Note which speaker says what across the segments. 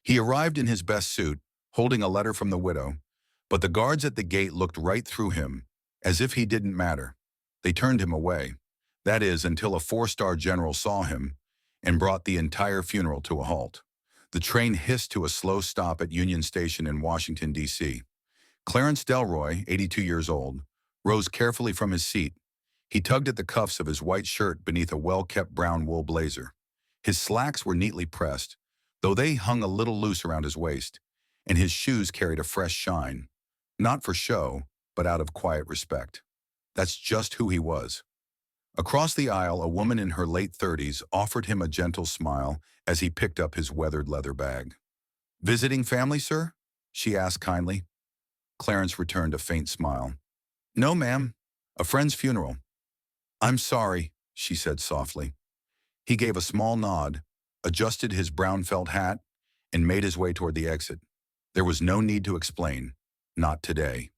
Speaker 1: He arrived in his best suit, holding a letter from the widow, but the guards at the gate looked right through him, as if he didn't matter. They turned him away. That is, until a four-star general saw him and brought the entire funeral to a halt. The train hissed to a slow stop at Union Station in Washington, D.C. Clarence Delroy, 82 years old, rose carefully from his seat. He tugged at the cuffs of his white shirt beneath a well-kept brown wool blazer. His slacks were neatly pressed, though they hung a little loose around his waist, and his shoes carried a fresh shine, not for show, but out of quiet respect. That's just who he was. Across the aisle, a woman in her late 30s offered him a gentle smile as he picked up his weathered leather bag. "Visiting family, sir?" she asked kindly. Clarence returned a faint smile. "No, ma'am. A friend's funeral." "I'm sorry," she said softly. He gave a small nod, adjusted his brown felt hat, and made his way toward the exit. There was no need to explain. Not today.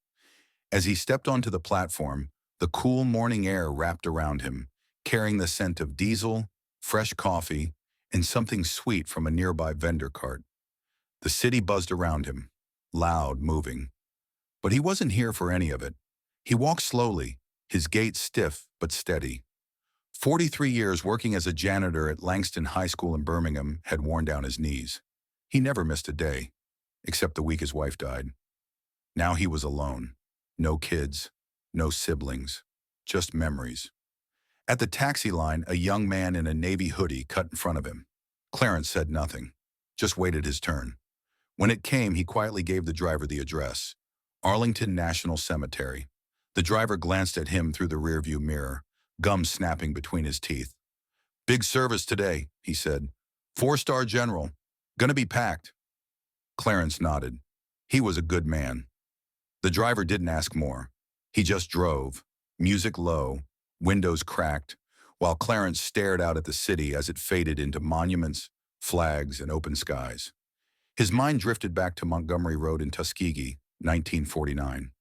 Speaker 1: As he stepped onto the platform, the cool morning air wrapped around him, carrying the scent of diesel, fresh coffee, and something sweet from a nearby vendor cart. The city buzzed around him, loud, moving. But he wasn't here for any of it. He walked slowly, his gait stiff but steady. 43 years working as a janitor at Langston High School in Birmingham had worn down his knees. He never missed a day, except the week his wife died. Now he was alone. No kids, no siblings, just memories. At the taxi line, a young man in a navy hoodie cut in front of him. Clarence said nothing, just waited his turn. When it came, he quietly gave the driver the address, Arlington National Cemetery. The driver glanced at him through the rearview mirror, gum snapping between his teeth. "Big service today," he said. "Four-star general. Gonna be packed." Clarence nodded. He was a good man. The driver didn't ask more. He just drove, music low, windows cracked, while Clarence stared out at the city as it faded into monuments, flags, and open skies. His mind drifted back to Montgomery Road in Tuskegee, 1949.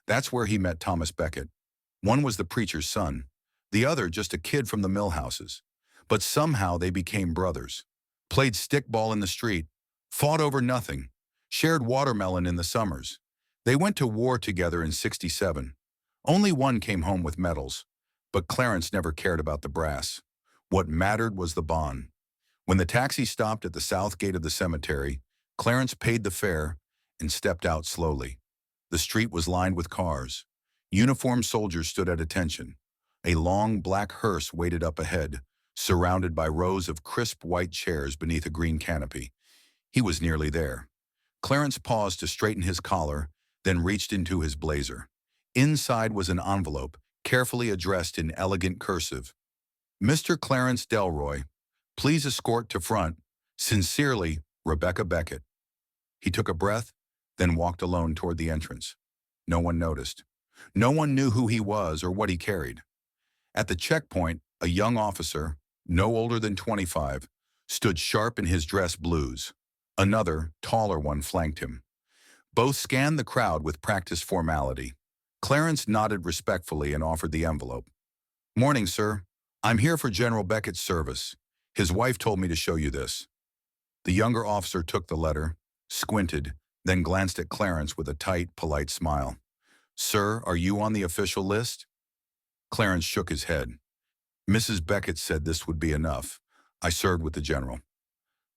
Speaker 1: That's where he met Thomas Becket. One was the preacher's son, the other just a kid from the Millhouses. But somehow they became brothers. Played stickball in the street, fought over nothing, shared watermelon in the summers. They went to war together in '67. Only one came home with medals, but Clarence never cared about the brass. What mattered was the bond. When the taxi stopped at the south gate of the cemetery, Clarence paid the fare and stepped out slowly. The street was lined with cars. Uniformed soldiers stood at attention. A long black hearse waited up ahead, surrounded by rows of crisp white chairs beneath a green canopy. He was nearly there. Clarence paused to straighten his collar, then reached into his blazer. Inside was an envelope, carefully addressed in elegant cursive. "Mr. Clarence Delroy, please escort to front. Sincerely, Rebecca Becket." He took a breath, then walked alone toward the entrance. No one noticed. No one knew who he was or what he carried. At the checkpoint, a young officer, no older than 25, stood sharp in his dress blues. Another, taller one flanked him. Both scanned the crowd with practiced formality. Clarence nodded respectfully and offered the envelope. "Morning, sir. I'm here for General Beckett's service. His wife told me to show you this." The younger officer took the letter, squinted, then glanced at Clarence with a tight, polite smile. "Sir, are you on the official list?" Clarence shook his head. "Mrs. Becket said this would be enough. I served with the general."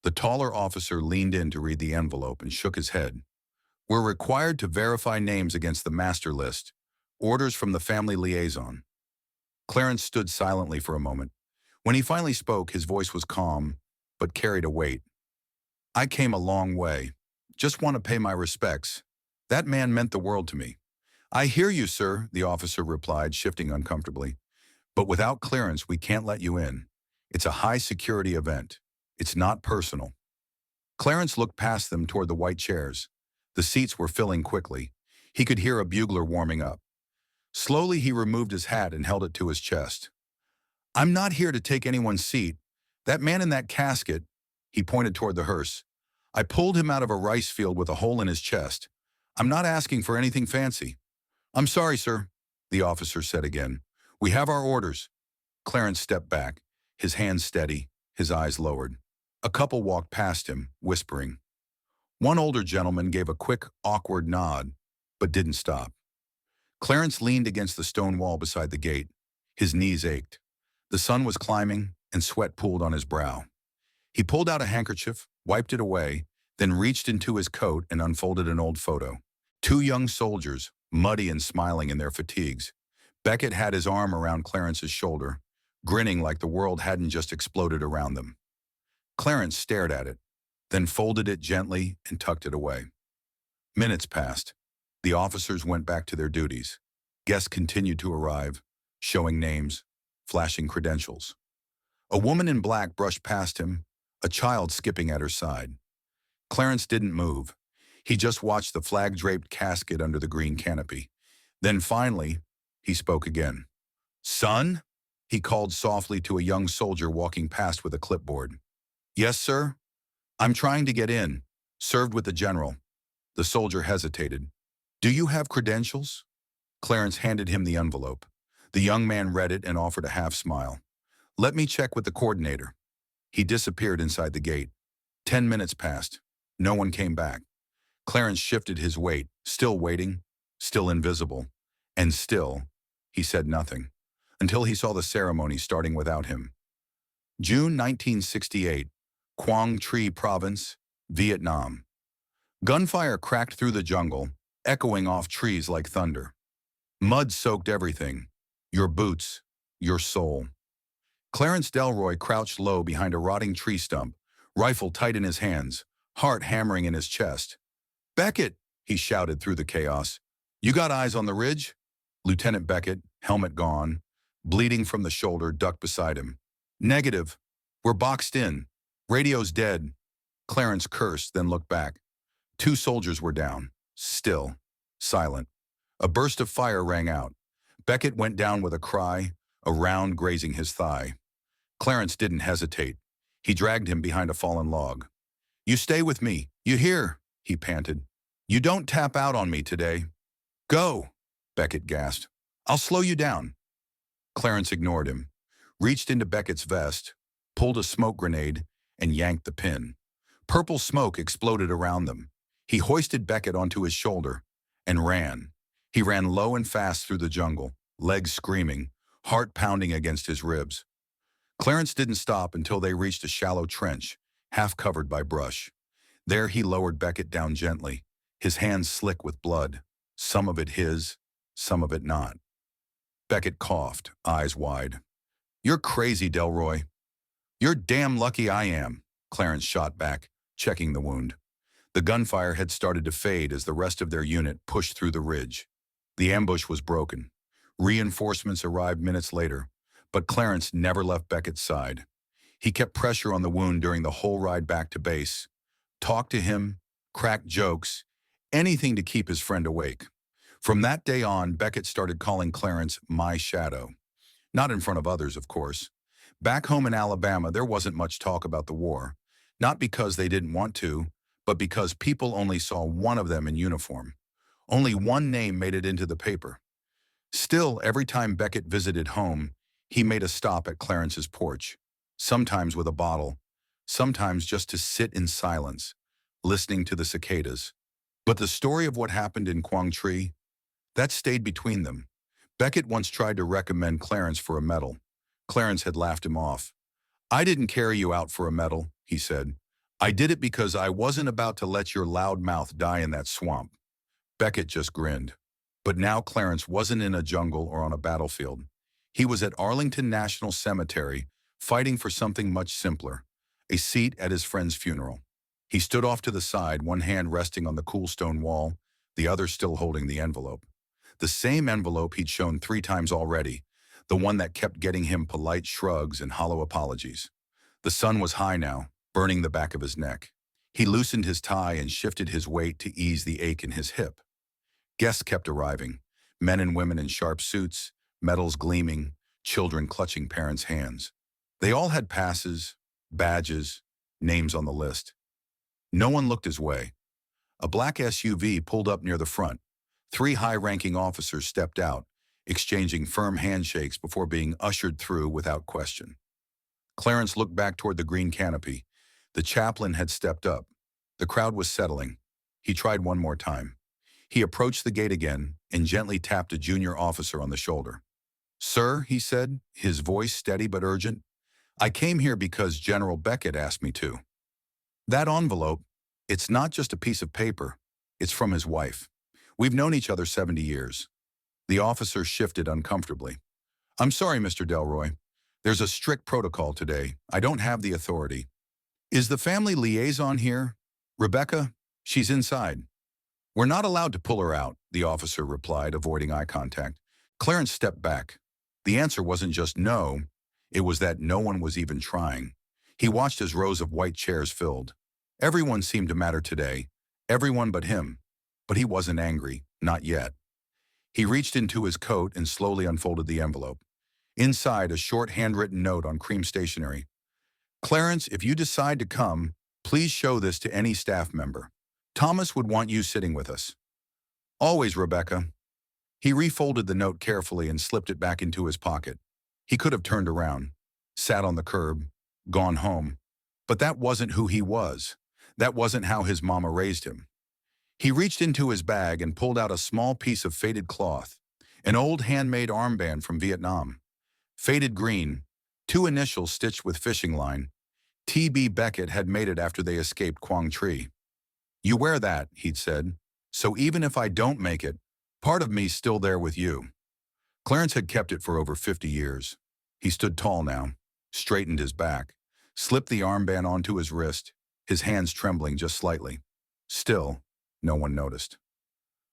Speaker 1: The taller officer leaned in to read the envelope and shook his head. "We're required to verify names against the master list. Orders from the family liaison." Clarence stood silently for a moment. When he finally spoke, his voice was calm, but carried a weight. "I came a long way. Just want to pay my respects. That man meant the world to me." "I hear you, sir," the officer replied, shifting uncomfortably. "But without clearance, we can't let you in. It's a high-security event. It's not personal." Clarence looked past them toward the white chairs. The seats were filling quickly. He could hear a bugler warming up. Slowly, he removed his hat and held it to his chest. "I'm not here to take anyone's seat. That man in that casket," he pointed toward the hearse, "I pulled him out of a rice field with a hole in his chest. I'm not asking for anything fancy." "I'm sorry, sir," the officer said again. "We have our orders." Clarence stepped back, his hands steady, his eyes lowered. A couple walked past him, whispering. One older gentleman gave a quick, awkward nod, but didn't stop. Clarence leaned against the stone wall beside the gate. His knees ached. The sun was climbing, and sweat pooled on his brow. He pulled out a handkerchief, wiped it away, then reached into his coat and unfolded an old photo. Two young soldiers, muddy and smiling in their fatigues. Beckett had his arm around Clarence's shoulder, grinning like the world hadn't just exploded around them. Clarence stared at it, then folded it gently and tucked it away. Minutes passed. The officers went back to their duties. Guests continued to arrive, showing names, flashing credentials. A woman in black brushed past him, a child skipping at her side. Clarence didn't move. He just watched the flag-draped casket under the green canopy. Then finally, he spoke again. "Son?" he called softly to a young soldier walking past with a clipboard. "Yes, sir? I'm trying to get in. Served with the general." The soldier hesitated. "Do you have credentials?" Clarence handed him the envelope. The young man read it and offered a half-smile. "Let me check with the coordinator." He disappeared inside the gate. 10 minutes passed. No one came back. Clarence shifted his weight, still waiting, still invisible, and still, he said nothing, until he saw the ceremony starting without him. June 1968, Quang Tri Province, Vietnam. Gunfire cracked through the jungle, echoing off trees like thunder. Mud soaked everything, your boots, your soul. Clarence Delroy crouched low behind a rotting tree stump, rifle tight in his hands, heart hammering in his chest. "Beckett!" he shouted through the chaos. "You got eyes on the ridge?" Lieutenant Beckett, helmet gone, bleeding from the shoulder, ducked beside him. "Negative. We're boxed in. Radio's dead." Clarence cursed, then looked back. Two soldiers were down, still, silent. A burst of fire rang out. Beckett went down with a cry, a round grazing his thigh. Clarence didn't hesitate. He dragged him behind a fallen log. "You stay with me, you hear?" he panted. "You don't tap out on me today." "Go," Beckett gasped. "I'll slow you down." Clarence ignored him, reached into Beckett's vest, pulled a smoke grenade, and yanked the pin. Purple smoke exploded around them. He hoisted Beckett onto his shoulder and ran. He ran low and fast through the jungle, legs screaming, heart pounding against his ribs. Clarence didn't stop until they reached a shallow trench, half covered by brush. There he lowered Beckett down gently, his hands slick with blood, some of it his, some of it not. Beckett coughed, eyes wide. "You're crazy, Delroy." "You're damn lucky I am," Clarence shot back, checking the wound. The gunfire had started to fade as the rest of their unit pushed through the ridge. The ambush was broken. Reinforcements arrived minutes later, but Clarence never left Beckett's side. He kept pressure on the wound during the whole ride back to base. Talked to him, cracked jokes, anything to keep his friend awake. From that day on, Beckett started calling Clarence my shadow. Not in front of others, of course. Back home in Alabama, there wasn't much talk about the war. Not because they didn't want to, but because people only saw one of them in uniform. Only one name made it into the paper. Still, every time Beckett visited home, he made a stop at Clarence's porch, sometimes with a bottle, sometimes just to sit in silence, listening to the cicadas. But the story of what happened in Quang Tri, that stayed between them. Beckett once tried to recommend Clarence for a medal. Clarence had laughed him off. "I didn't carry you out for a medal," he said. "I did it because I wasn't about to let your loud mouth die in that swamp." Beckett just grinned. But now Clarence wasn't in a jungle or on a battlefield. He was at Arlington National Cemetery, fighting for something much simpler, a seat at his friend's funeral. He stood off to the side, one hand resting on the cool stone wall, the other still holding the envelope. The same envelope he'd shown 3 times already, the one that kept getting him polite shrugs and hollow apologies. The sun was high now, burning the back of his neck. He loosened his tie and shifted his weight to ease the ache in his hip. Guests kept arriving, men and women in sharp suits, medals gleaming, children clutching parents' hands. They all had passes, badges, names on the list. No one looked his way. A black SUV pulled up near the front. 3 high-ranking officers stepped out, exchanging firm handshakes before being ushered through without question. Clarence looked back toward the green canopy. The chaplain had stepped up. The crowd was settling. He tried one more time. He approached the gate again and gently tapped a junior officer on the shoulder. "Sir," he said, his voice steady but urgent, "I came here because General Beckett asked me to." That envelope, it's not just a piece of paper. It's from his wife. We've known each other 70 years. The officer shifted uncomfortably. "I'm sorry, Mr. Delroy. There's a strict protocol today. I don't have the authority." "Is the family liaison here? Rebecca? She's inside." "We're not allowed to pull her out," the officer replied, avoiding eye contact. Clarence stepped back. The answer wasn't just no, it was that no one was even trying. He watched as rows of white chairs filled. Everyone seemed to matter today, everyone but him. But he wasn't angry, not yet. He reached into his coat and slowly unfolded the envelope. Inside, a short handwritten note on cream stationery. "Clarence, if you decide to come, please show this to any staff member. Thomas would want you sitting with us. Always, Rebecca." He refolded the note carefully and slipped it back into his pocket. He could have turned around, sat on the curb, gone home. But that wasn't who he was. That wasn't how his mama raised him. He reached into his bag and pulled out a small piece of faded cloth, an old handmade armband from Vietnam. Faded green, two initials stitched with fishing line. T.B. Beckett had made it after they escaped Quang Tri. "You wear that," he'd said, "so even if I don't make it, part of me's still there with you." Clarence had kept it for over 50 years. He stood tall now, straightened his back, slipped the armband onto his wrist, his hands trembling just slightly. Still, no one noticed.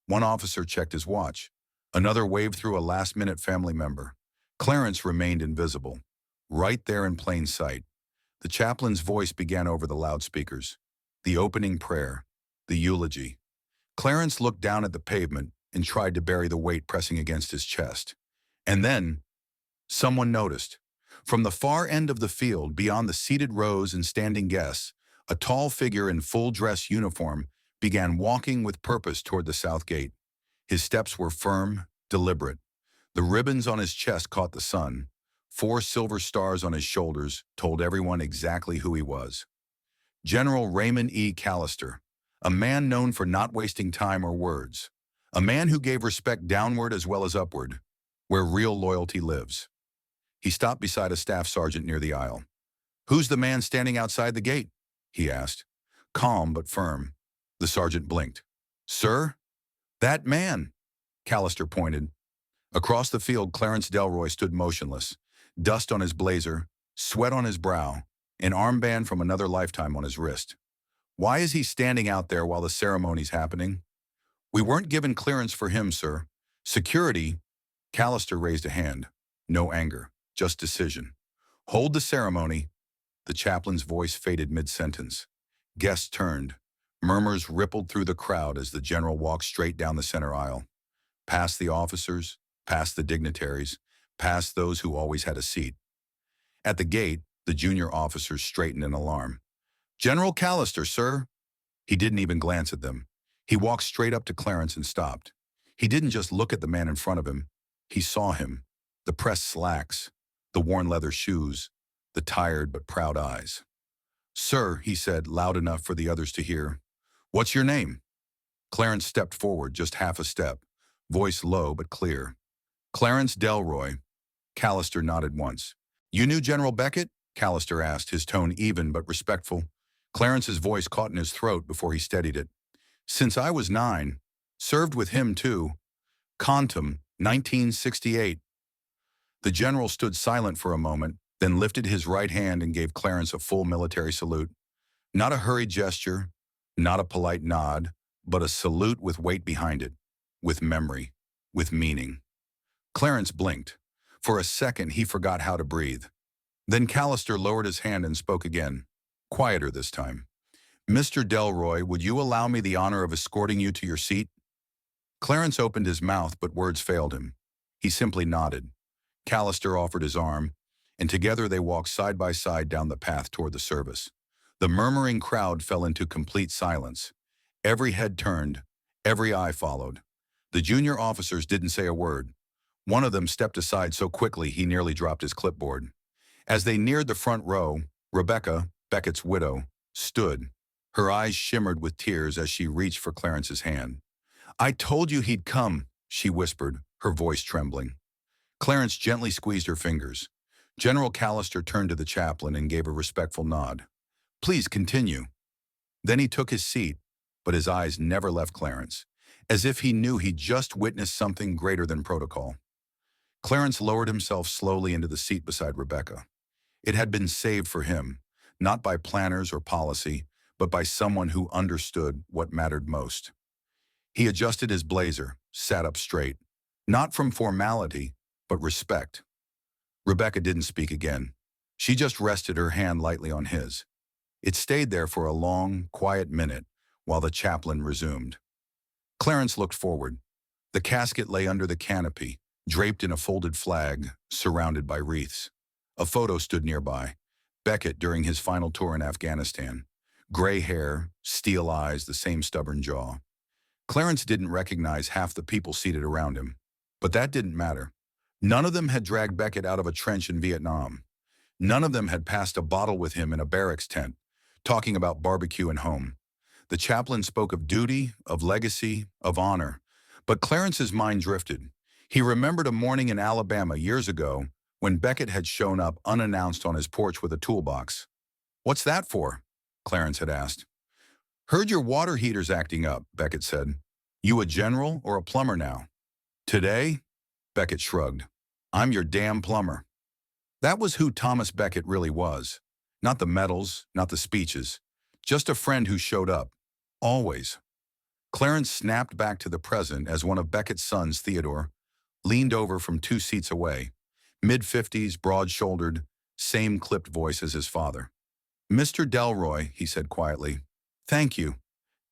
Speaker 1: One officer checked his watch. Another waved through a last-minute family member. Clarence remained invisible, right there in plain sight. The chaplain's voice began over the loudspeakers. The opening prayer, the eulogy. Clarence looked down at the pavement and tried to bury the weight pressing against his chest. And then, someone noticed. From the far end of the field, beyond the seated rows and standing guests, a tall figure in full-dress uniform began walking with purpose toward the south gate. His steps were firm, deliberate. The ribbons on his chest caught the sun. 4 silver stars on his shoulders told everyone exactly who he was. General Raymond E. Callister, a man known for not wasting time or words. A man who gave respect downward as well as upward, where real loyalty lives. He stopped beside a staff sergeant near the aisle. "Who's the man standing outside the gate?" he asked. Calm but firm. The sergeant blinked. "Sir?" "That man," Callister pointed. Across the field, Clarence Delroy stood motionless, dust on his blazer, sweat on his brow, an armband from another lifetime on his wrist. "Why is he standing out there while the ceremony's happening?" "We weren't given clearance for him, sir. Security." Callister raised a hand. No anger, just decision. "Hold the ceremony." The chaplain's voice faded mid-sentence. Guests turned. Murmurs rippled through the crowd as the general walked straight down the center aisle. Past the officers, past the dignitaries, past those who always had a seat. At the gate, the junior officers straightened in alarm. "General Callister, sir." He didn't even glance at them. He walked straight up to Clarence and stopped. He didn't just look at the man in front of him. He saw him. The pressed slacks, the worn leather shoes, the tired but proud eyes. "Sir," he said, loud enough for the others to hear. "What's your name?" Clarence stepped forward just half a step, voice low but clear. "Clarence Delroy." Callister nodded once. "You knew General Beckett?" Callister asked, his tone even but respectful. Clarence's voice caught in his throat before he steadied it. "Since I was 9. Served with him, too. Quantum, 1968. The general stood silent for a moment, then lifted his right hand and gave Clarence a full military salute. Not a hurried gesture, not a polite nod, but a salute with weight behind it, with memory, with meaning. Clarence blinked. For a second, he forgot how to breathe. Then Callister lowered his hand and spoke again, quieter this time. "Mr. Delroy, would you allow me the honor of escorting you to your seat?" Clarence opened his mouth, but words failed him. He simply nodded. Callister offered his arm, and together they walked side by side down the path toward the service. The murmuring crowd fell into complete silence. Every head turned, every eye followed. The junior officers didn't say a word. One of them stepped aside so quickly he nearly dropped his clipboard. As they neared the front row, Rebecca, Beckett's widow, stood, Her eyes shimmered with tears as she reached for Clarence's hand. "I told you he'd come," she whispered, her voice trembling. Clarence gently squeezed her fingers. General Callister turned to the chaplain and gave a respectful nod. "Please continue." Then he took his seat, but his eyes never left Clarence, as if he knew he'd just witnessed something greater than protocol. Clarence lowered himself slowly into the seat beside Rebecca. It had been saved for him, not by planners or policy, but by someone who understood what mattered most. He adjusted his blazer, sat up straight, not from formality, but respect. Rebecca didn't speak again. She just rested her hand lightly on his. It stayed there for a long, quiet minute while the chaplain resumed. Clarence looked forward. The casket lay under the canopy, draped in a folded flag, surrounded by wreaths. A photo stood nearby, Beckett during his final tour in Afghanistan. Gray hair, steel eyes, the same stubborn jaw. Clarence didn't recognize half the people seated around him, but that didn't matter. None of them had dragged Beckett out of a trench in Vietnam. None of them had passed a bottle with him in a barracks tent, talking about barbecue and home. The chaplain spoke of duty, of legacy, of honor. But Clarence's mind drifted. He remembered a morning in Alabama years ago when Beckett had shown up unannounced on his porch with a toolbox. "What's that for?" Clarence had asked. "Heard your water heater's acting up," Beckett said. "You a general or a plumber now?" "Today?" Beckett shrugged. "I'm your damn plumber." That was who Thomas Beckett really was. Not the medals, not the speeches. Just a friend who showed up. Always. Clarence snapped back to the present as one of Beckett's sons, Theodore, leaned over from 2 seats away. Mid-50s, broad-shouldered, same clipped voice as his father. "Mr. Delroy," he said quietly, "thank you.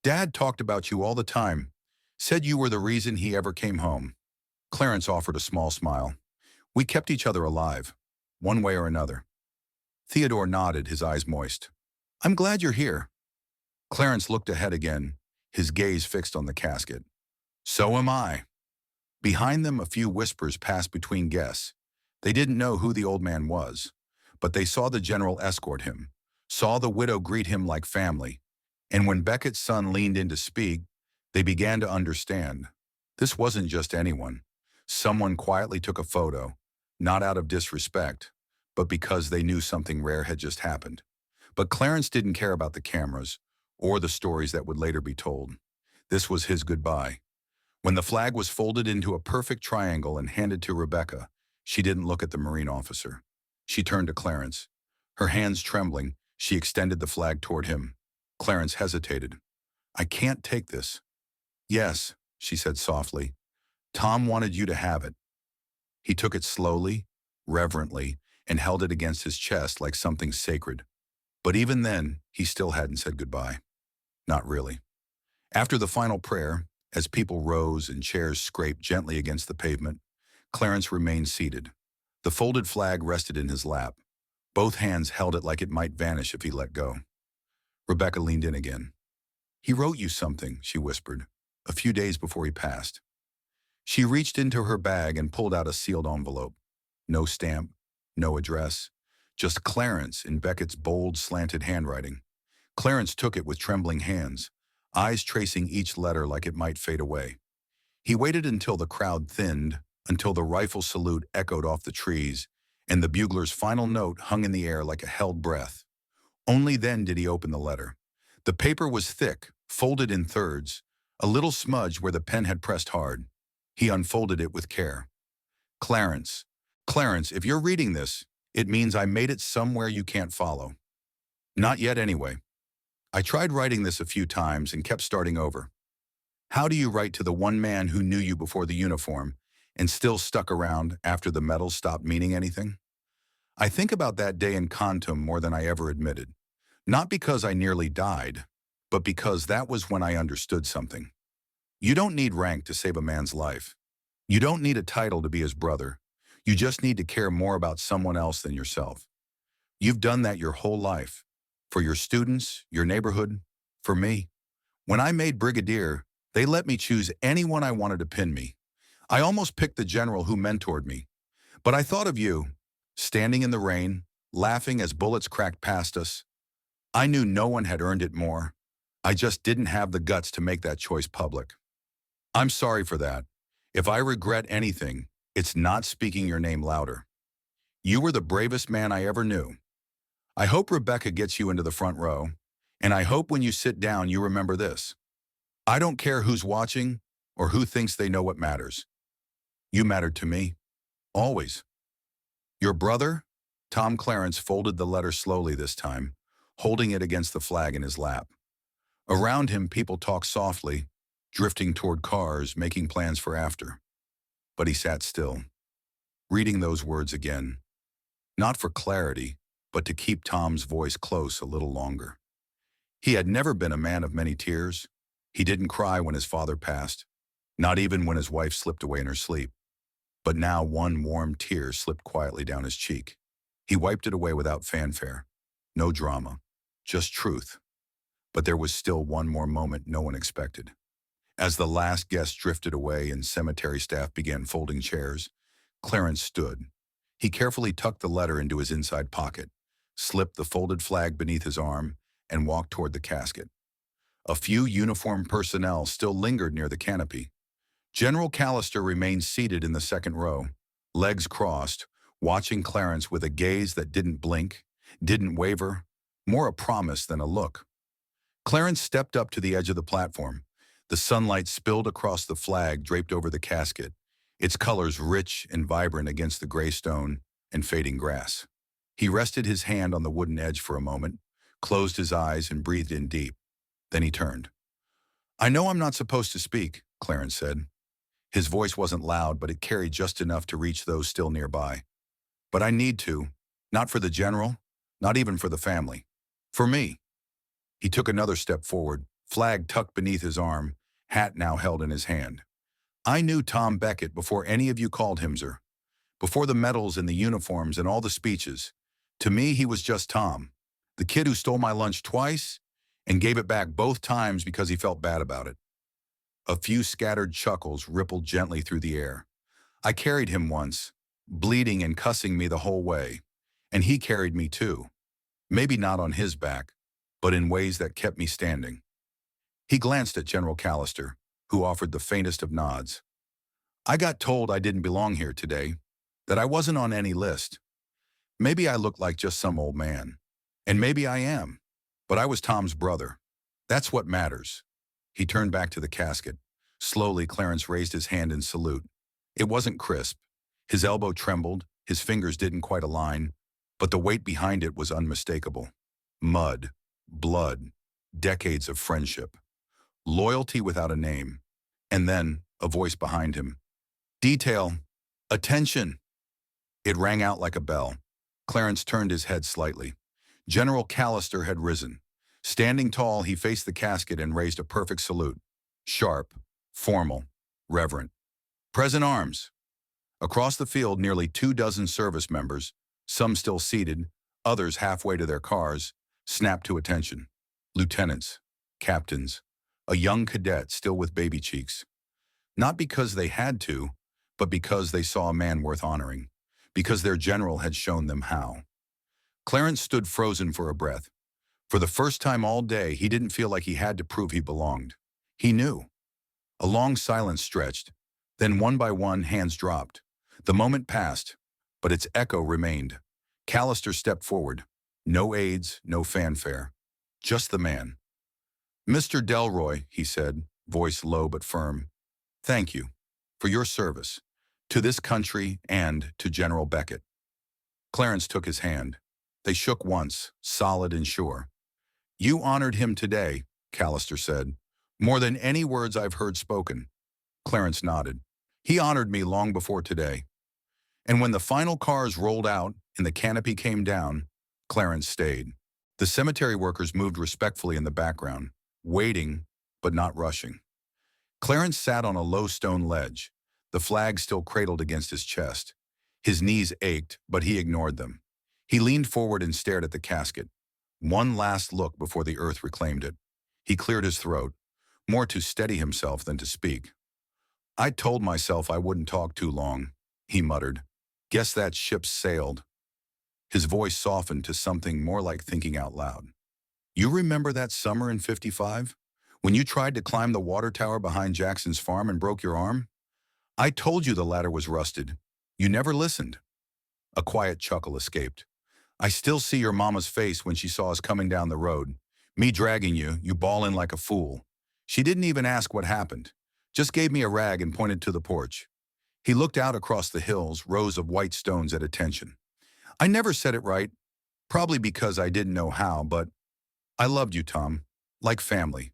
Speaker 1: Dad talked about you all the time. Said you were the reason he ever came home." Clarence offered a small smile. "We kept each other alive, one way or another." Theodore nodded, his eyes moist. "I'm glad you're here." Clarence looked ahead again, his gaze fixed on the casket. "So am I." Behind them, a few whispers passed between guests. They didn't know who the old man was, but they saw the general escort him, saw the widow greet him like family, and when Beckett's son leaned in to speak, they began to understand. This wasn't just anyone. Someone quietly took a photo, not out of disrespect, but because they knew something rare had just happened. But Clarence didn't care about the cameras or the stories that would later be told. This was his goodbye. When the flag was folded into a perfect triangle and handed to Rebecca, she didn't look at the Marine officer. She turned to Clarence. Her hands trembling, she extended the flag toward him. Clarence hesitated. "I can't take this." "Yes," she said softly. "Tom wanted you to have it." He took it slowly, reverently, and held it against his chest like something sacred. But even then, he still hadn't said goodbye. Not really. After the final prayer, as people rose and chairs scraped gently against the pavement, Clarence remained seated. The folded flag rested in his lap. Both hands held it like it might vanish if he let go. Rebecca leaned in again. "He wrote you something," she whispered, "a few days before he passed." She reached into her bag and pulled out a sealed envelope. No stamp, no address, just Clarence in Beckett's bold, slanted handwriting. Clarence took it with trembling hands, eyes tracing each letter like it might fade away. He waited until the crowd thinned, until the rifle salute echoed off the trees, and the bugler's final note hung in the air like a held breath. Only then did he open the letter. The paper was thick, folded in thirds, a little smudged where the pen had pressed hard. He unfolded it with care. "Clarence, Clarence, if you're reading this, it means I made it somewhere you can't follow. Not yet anyway. I tried writing this a few times and kept starting over. How do you write to the one man who knew you before the uniform and still stuck around after the medals stopped meaning anything? I think about that day in Quantum more than I ever admitted. Not because I nearly died, but because that was when I understood something. You don't need rank to save a man's life. You don't need a title to be his brother. You just need to care more about someone else than yourself. You've done that your whole life. For your students, your neighborhood, for me. When I made brigadier, they let me choose anyone I wanted to pin me. I almost picked the general who mentored me. But I thought of you, standing in the rain, laughing as bullets cracked past us. I knew no one had earned it more. I just didn't have the guts to make that choice public. I'm sorry for that. If I regret anything, it's not speaking your name louder. You were the bravest man I ever knew. I hope Rebecca gets you into the front row, and I hope when you sit down you remember this. I don't care who's watching or who thinks they know what matters. You mattered to me, always. Your brother, Tom Clarence, folded the letter slowly this time, holding it against the flag in his lap. Around him, people talked softly, drifting toward cars, making plans for after. But he sat still, reading those words again, not for clarity, but to keep Tom's voice close a little longer. He had never been a man of many tears. He didn't cry when his father passed, not even when his wife slipped away in her sleep. But now one warm tear slipped quietly down his cheek. He wiped it away without fanfare. No drama, just truth. But there was still one more moment no one expected. As the last guest drifted away and cemetery staff began folding chairs, Clarence stood. He carefully tucked the letter into his inside pocket, slipped the folded flag beneath his arm, and walked toward the casket. A few uniformed personnel still lingered near the canopy. General Callister remained seated in the second row, legs crossed, watching Clarence with a gaze that didn't blink, didn't waver, more a promise than a look. Clarence stepped up to the edge of the platform. The sunlight spilled across the flag draped over the casket, its colors rich and vibrant against the gray stone and fading grass. He rested his hand on the wooden edge for a moment, closed his eyes and breathed in deep. Then he turned. "I know I'm not supposed to speak," Clarence said. His voice wasn't loud, but it carried just enough to reach those still nearby. "But I need to, not for the general, not even for the family. For me." He took another step forward, flag tucked beneath his arm, hat now held in his hand. "I knew Tom Beckett before any of you called him, sir. Before the medals and the uniforms and all the speeches. To me, he was just Tom, the kid who stole my lunch twice and gave it back both times because he felt bad about it." A few scattered chuckles rippled gently through the air. "I carried him once, bleeding and cussing me the whole way, and he carried me too. Maybe not on his back, but in ways that kept me standing." He glanced at General Callister, who offered the faintest of nods. "I got told I didn't belong here today, that I wasn't on any list. Maybe I look like just some old man, and maybe I am, but I was Tom's brother. That's what matters." He turned back to the casket. Slowly, Clarence raised his hand in salute. It wasn't crisp. His elbow trembled, his fingers didn't quite align, but the weight behind it was unmistakable. Mud, blood, decades of friendship, loyalty without a name. And then, a voice behind him. "Detail! Attention!" It rang out like a bell. Clarence turned his head slightly. General Callister had risen. Standing tall, he faced the casket and raised a perfect salute. Sharp, formal, reverent. "Present arms." Across the field, nearly 24 service members, some still seated, others halfway to their cars, snapped to attention. Lieutenants, captains, a young cadet still with baby cheeks. Not because they had to, but because they saw a man worth honoring, because their general had shown them how. Clarence stood frozen for a breath. For the first time all day, he didn't feel like he had to prove he belonged. He knew. A long silence stretched. Then one by one, hands dropped. The moment passed, but its echo remained. Callister stepped forward. No aides, no fanfare. Just the man. "Mr. Delroy," he said, voice low but firm. "Thank you for your service to this country and to General Beckett." Clarence took his hand. They shook once, solid and sure. "You honored him today," Callister said, "more than any words I've heard spoken." Clarence nodded. "He honored me long before today." And when the final cars rolled out and the canopy came down, Clarence stayed. The cemetery workers moved respectfully in the background, waiting but not rushing. Clarence sat on a low stone ledge, the flag still cradled against his chest. His knees ached, but he ignored them. He leaned forward and stared at the casket. One last look before the earth reclaimed it. He cleared his throat, more to steady himself than to speak. "I told myself I wouldn't talk too long," he muttered. "Guess that ship sailed." His voice softened to something more like thinking out loud. You remember that summer in '55? When you tried to climb the water tower behind Jackson's farm and broke your arm? I told you the ladder was rusted. You never listened. A quiet chuckle escaped. I still see your mama's face when she saw us coming down the road. Me dragging you, you bawling like a fool. She didn't even ask what happened. Just gave me a rag and pointed to the porch. He looked out across the hills, rows of white stones at attention. I never said it right, probably because I didn't know how, but I loved you, Tom, like family.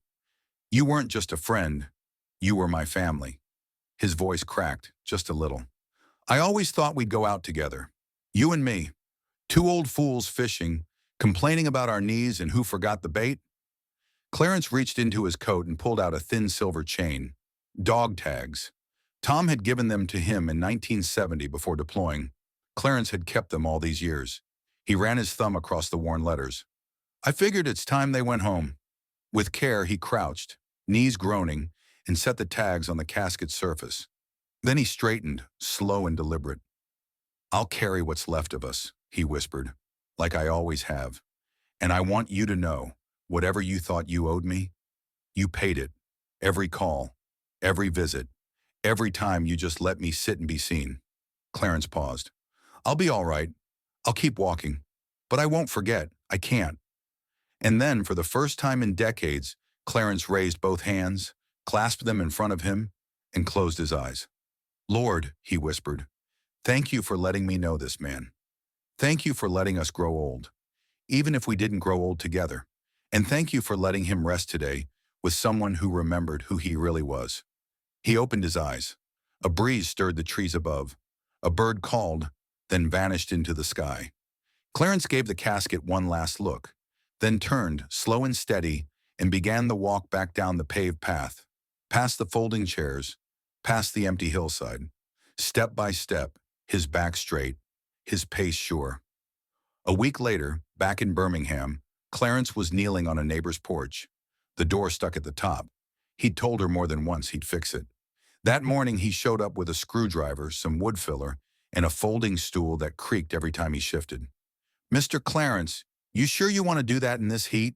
Speaker 1: You weren't just a friend, you were my family. His voice cracked, just a little. I always thought we'd go out together. You and me. Two old fools fishing, complaining about our knees and who forgot the bait. Clarence reached into his coat and pulled out a thin silver chain. Dog tags. Tom had given them to him in 1970 before deploying. Clarence had kept them all these years. He ran his thumb across the worn letters. I figured it's time they went home. With care, he crouched, knees groaning, and set the tags on the casket's surface. Then he straightened, slow and deliberate. I'll carry what's left of us, he whispered, like I always have. And I want you to know, whatever you thought you owed me, you paid it. Every call, every visit, every time you just let me sit and be seen. Clarence paused. I'll be all right. I'll keep walking. But I won't forget. I can't. And then, for the first time in decades, Clarence raised both hands, clasped them in front of him, and closed his eyes. Lord, he whispered, thank you for letting me know this man. Thank you for letting us grow old, even if we didn't grow old together. And thank you for letting him rest today with someone who remembered who he really was. He opened his eyes. A breeze stirred the trees above. A bird called, then vanished into the sky. Clarence gave the casket one last look, then turned, slow and steady, and began the walk back down the paved path, past the folding chairs, past the empty hillside. Step by step, his back straight, his pace sure. A week later, back in Birmingham, Clarence was kneeling on a neighbor's porch. The door stuck at the top. He'd told her more than once he'd fix it. That morning, he showed up with a screwdriver, some wood filler, and a folding stool that creaked every time he shifted. Mr. Clarence, you sure you want to do that in this heat?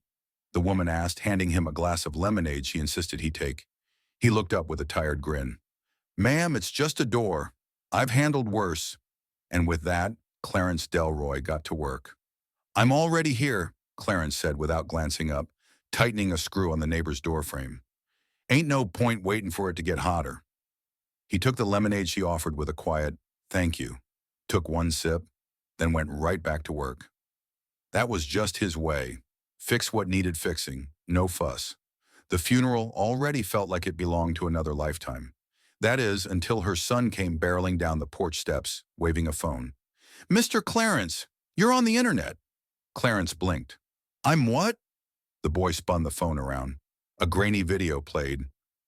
Speaker 1: The woman asked, handing him a glass of lemonade she insisted he take. He looked up with a tired grin. Ma'am, it's just a door. I've handled worse. And with that, Clarence Delroy got to work. I'm already here, Clarence said without glancing up, tightening a screw on the neighbor's doorframe. Ain't no point waiting for it to get hotter. He took the lemonade she offered with a quiet, thank you, took one sip, then went right back to work. That was just his way. Fix what needed fixing, no fuss. The funeral already felt like it belonged to another lifetime. That is, until her son came barreling down the porch steps, waving a phone. Mr. Clarence, you're on the internet. Clarence blinked. I'm what? The boy spun the phone around. A grainy video played.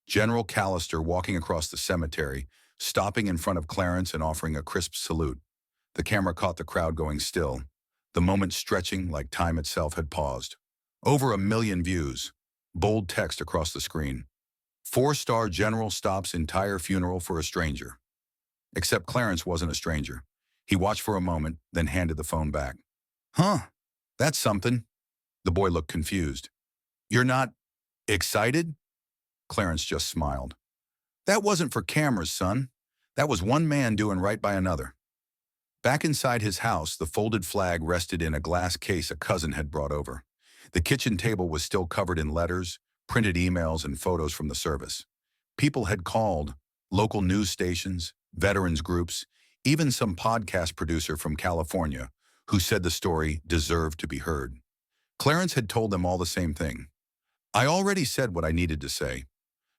Speaker 1: General Callister walking across the cemetery, stopping in front of Clarence and offering a crisp salute. The camera caught the crowd going still, the moment stretching like time itself had paused. Over 1 million views. Bold text across the screen. 4-star general stops entire funeral for a stranger. Except Clarence wasn't a stranger. He watched for a moment, then handed the phone back. Huh, that's something. The boy looked confused. You're not excited? Clarence just smiled. That wasn't for cameras, son. That was one man doing right by another. Back inside his house, the folded flag rested in a glass case a cousin had brought over. The kitchen table was still covered in letters, printed emails, and photos from the service. People had called, local news stations, veterans groups, even some podcast producer from California who said the story deserved to be heard. Clarence had told them all the same thing. I already said what I needed to say.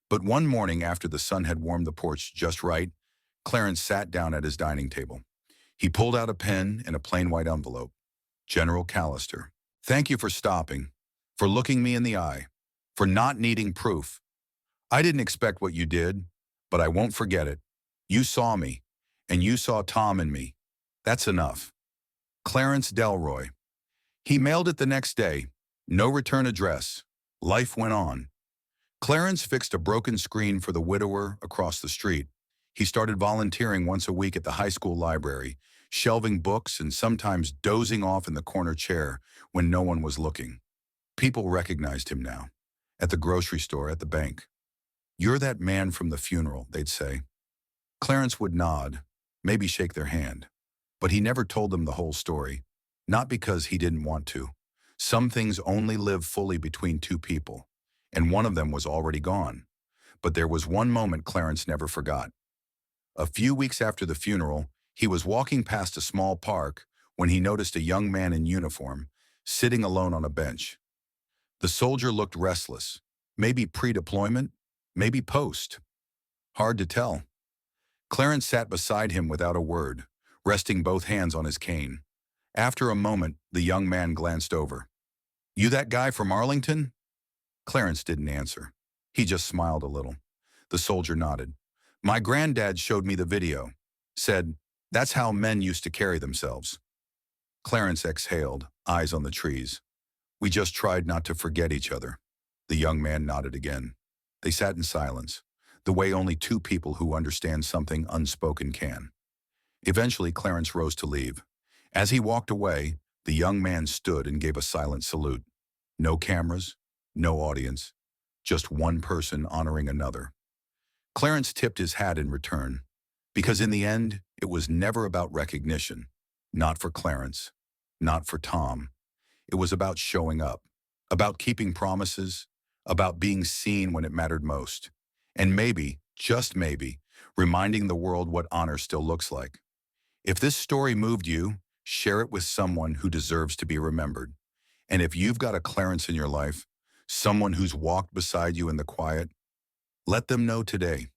Speaker 1: But one morning after the sun had warmed the porch just right, Clarence sat down at his dining table. He pulled out a pen and a plain white envelope. General Callister, thank you for stopping, for looking me in the eye, for not needing proof. I didn't expect what you did, but I won't forget it. You saw me, and you saw Tom in me. That's enough. Clarence Delroy. He mailed it the next day. No return address. Life went on. Clarence fixed a broken screen for the widower across the street. He started volunteering once a week at the high school library, shelving books and sometimes dozing off in the corner chair when no one was looking. People recognized him now. At the grocery store, at the bank. "You're that man from the funeral," they'd say. Clarence would nod, maybe shake their hand. But he never told them the whole story. Not because he didn't want to. Some things only live fully between two people, and one of them was already gone. But there was one moment Clarence never forgot. A few weeks after the funeral, he was walking past a small park when he noticed a young man in uniform sitting alone on a bench. The soldier looked restless, maybe pre-deployment, maybe post. Hard to tell. Clarence sat beside him without a word, resting both hands on his cane. After a moment, the young man glanced over. "You that guy from Arlington?" Clarence didn't answer. He just smiled a little. The soldier nodded. "My granddad showed me the video. Said, that's how men used to carry themselves." Clarence exhaled, eyes on the trees. "We just tried not to forget each other." The young man nodded again. They sat in silence, the way only two people who understand something unspoken can. Eventually, Clarence rose to leave. As he walked away, the young man stood and gave a silent salute. No cameras, no audience, just one person honoring another. Clarence tipped his hat in return, because in the end, it was never about recognition. Not for Clarence, not for Tom. It was about showing up, about keeping promises, about being seen when it mattered most. And maybe, just maybe, reminding the world what honor still looks like. If this story moved you, share it with someone who deserves to be remembered. And if you've got a Clarence in your life, someone who's walked beside you in the quiet, let them know today.